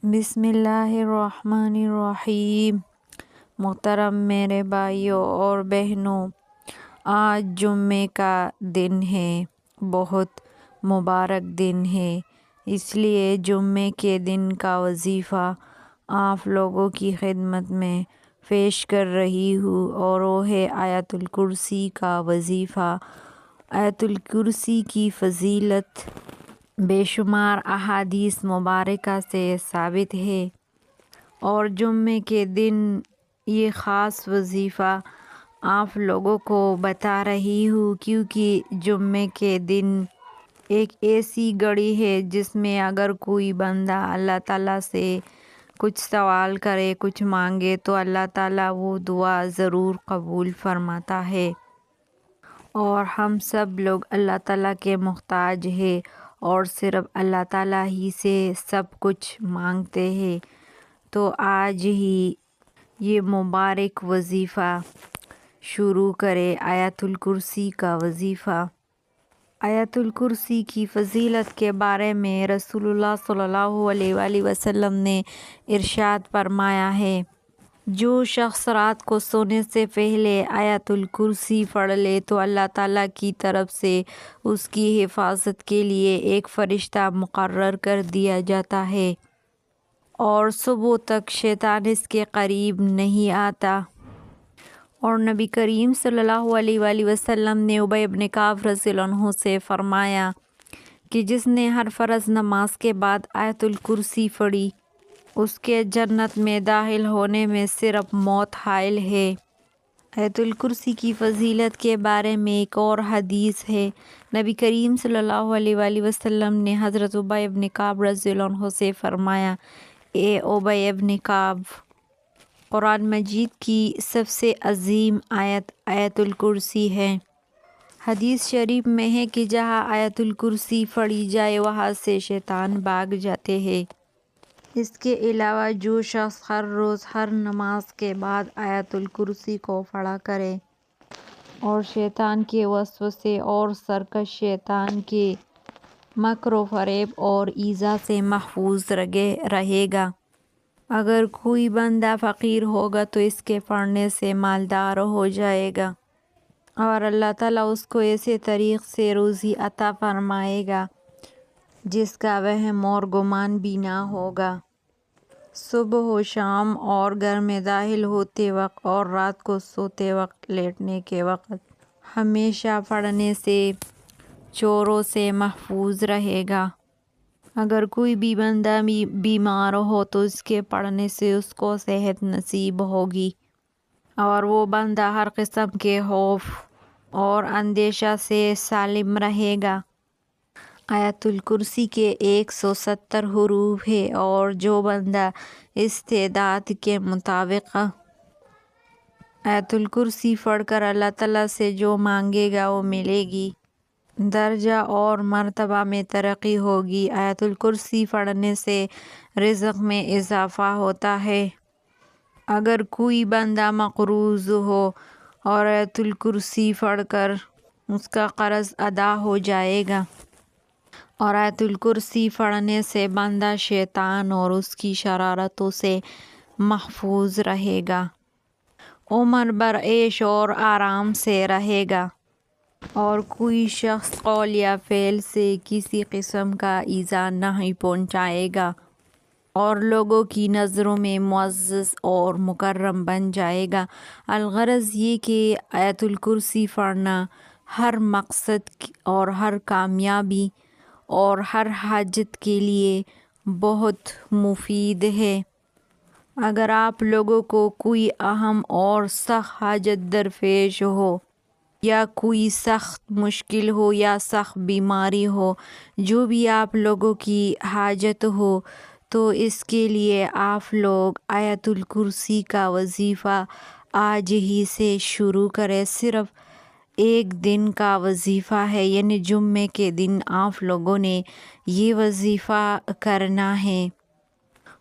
بسم اللہ الرحمن الرحیم۔ محترم میرے بھائیوں اور بہنوں، آج جمعے کا دن ہے، بہت مبارک دن ہے۔ اس لیے جمعے کے دن کا وظیفہ آپ لوگوں کی خدمت میں پیش کر رہی ہوں، اور وہ ہے آیت الکرسی کا وظیفہ۔ آیت الکرسی کی فضیلت بے شمار احادیث مبارکہ سے ثابت ہے، اور جمعے کے دن یہ خاص وظیفہ آپ لوگوں کو بتا رہی ہوں، کیونکہ جمعے کے دن ایک ایسی گھڑی ہے جس میں اگر کوئی بندہ اللہ تعالیٰ سے کچھ سوال کرے، کچھ مانگے، تو اللہ تعالیٰ وہ دعا ضرور قبول فرماتا ہے۔ اور ہم سب لوگ اللہ تعالیٰ کے محتاج ہیں، اور صرف اللہ تعالیٰ ہی سے سب کچھ مانگتے ہیں۔ تو آج ہی یہ مبارک وظیفہ شروع کرے، آیت الکرسی کا وظیفہ۔ آیت الکرسی کی فضیلت کے بارے میں رسول اللہ صلی اللہ علیہ وآلہ وسلم نے ارشاد فرمایا ہے، جو شخص رات کو سونے سے پہلے آیت الکرسی پڑھ لے تو اللہ تعالیٰ کی طرف سے اس کی حفاظت کے لیے ایک فرشتہ مقرر کر دیا جاتا ہے، اور صبح تک شیطان اس کے قریب نہیں آتا۔ اور نبی کریم صلی اللہ علیہ وآلہ وسلم نے ابی بن کعب رضی اللہ عنہ سے فرمایا کہ جس نے ہر فرض نماز کے بعد آیت الکرسی پڑھی، اس کے جنت میں داخل ہونے میں صرف موت حائل ہے۔ آیت الکرسی کی فضیلت کے بارے میں ایک اور حدیث ہے۔ نبی کریم صلی اللہ علیہ وآلہ وسلم نے حضرت ابی بن کعب رضی اللہ عنہ سے فرمایا، اے ابی بن کعب، قرآن مجید کی سب سے عظیم آیت آیت الکرسی ہے۔ حدیث شریف میں ہے کہ جہاں آیت الکرسی پڑھی جائے وہاں سے شیطان بھاگ جاتے ہیں۔ اس کے علاوہ جو شخص ہر روز ہر نماز کے بعد آیت الکرسی کو پڑھا کرے، اور شیطان کے وسوسے اور سرکش شیطان کے مکر و فریب اور ایذا سے محفوظ رہے گا۔ اگر کوئی بندہ فقیر ہوگا تو اس کے پڑھنے سے مالدار ہو جائے گا، اور اللہ تعالیٰ اس کو ایسے طریق سے روزی عطا فرمائے گا جس کا وہم اور گمان بھی نہ ہوگا۔ صبح و شام اور گھر میں داخل ہوتے وقت اور رات کو سوتے وقت، لیٹنے کے وقت ہمیشہ پڑھنے سے چوروں سے محفوظ رہے گا۔ اگر کوئی بھی بندہ بیمار ہو تو اس کے پڑھنے سے اس کو صحت نصیب ہوگی، اور وہ بندہ ہر قسم کے خوف اور اندیشہ سے سالم رہے گا۔ آیت الکرسی کے 170 حروف ہے، اور جو بندہ استعداد کے مطابق آیت الکرسی پڑھ کر اللہ تعالیٰ سے جو مانگے گا وہ ملے گی۔ درجہ اور مرتبہ میں ترقی ہوگی۔ آیت الکرسی پڑھنے سے رزق میں اضافہ ہوتا ہے۔ اگر کوئی بندہ مقروض ہو اور آیت الکرسی پڑھ کر اس کا قرض ادا ہو جائے گا۔ اور آیت الکرسی پڑھنے سے بندہ شیطان اور اس کی شرارتوں سے محفوظ رہے گا، عمر بھر عیش اور آرام سے رہے گا، اور کوئی شخص قول یا فعل سے کسی قسم کا ایذا نہیں پہنچائے گا، اور لوگوں کی نظروں میں معزز اور مکرم بن جائے گا۔ الغرض یہ کہ آیت الکرسی پڑھنا ہر مقصد اور ہر کامیابی اور ہر حاجت کے لیے بہت مفید ہے۔ اگر آپ لوگوں کو کوئی اہم اور سخت حاجت درپیش ہو، یا کوئی سخت مشکل ہو، یا سخت بیماری ہو، جو بھی آپ لوگوں کی حاجت ہو، تو اس کے لیے آپ لوگ آیت الکرسی کا وظیفہ آج ہی سے شروع کریں۔ صرف ایک دن کا وظیفہ ہے، یعنی جمعے کے دن آپ لوگوں نے یہ وظیفہ کرنا ہے،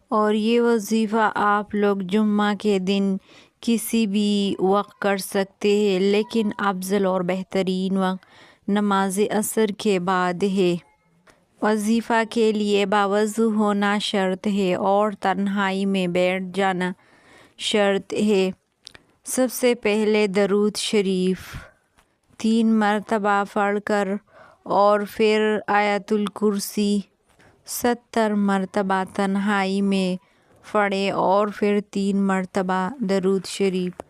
اور یہ وظیفہ آپ لوگ جمعہ کے دن کسی بھی وقت کر سکتے ہیں، لیکن افضل اور بہترین وقت نماز عصر کے بعد ہے۔ وظیفہ کے لیے باوضو ہونا شرط ہے اور تنہائی میں بیٹھ جانا شرط ہے۔ سب سے پہلے درود شریف 3 مرتبہ پڑھ کر اور پھر آیت الکرسی 70 مرتبہ تنہائی میں پڑھے اور پھر 3 مرتبہ درود شریف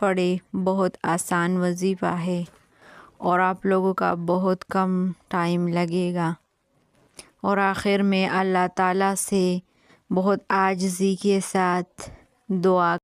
پڑھے۔ بہت آسان وظیفہ ہے اور آپ لوگوں کا بہت کم ٹائم لگے گا۔ اور آخر میں اللہ تعالیٰ سے بہت عاجزی کے ساتھ دعا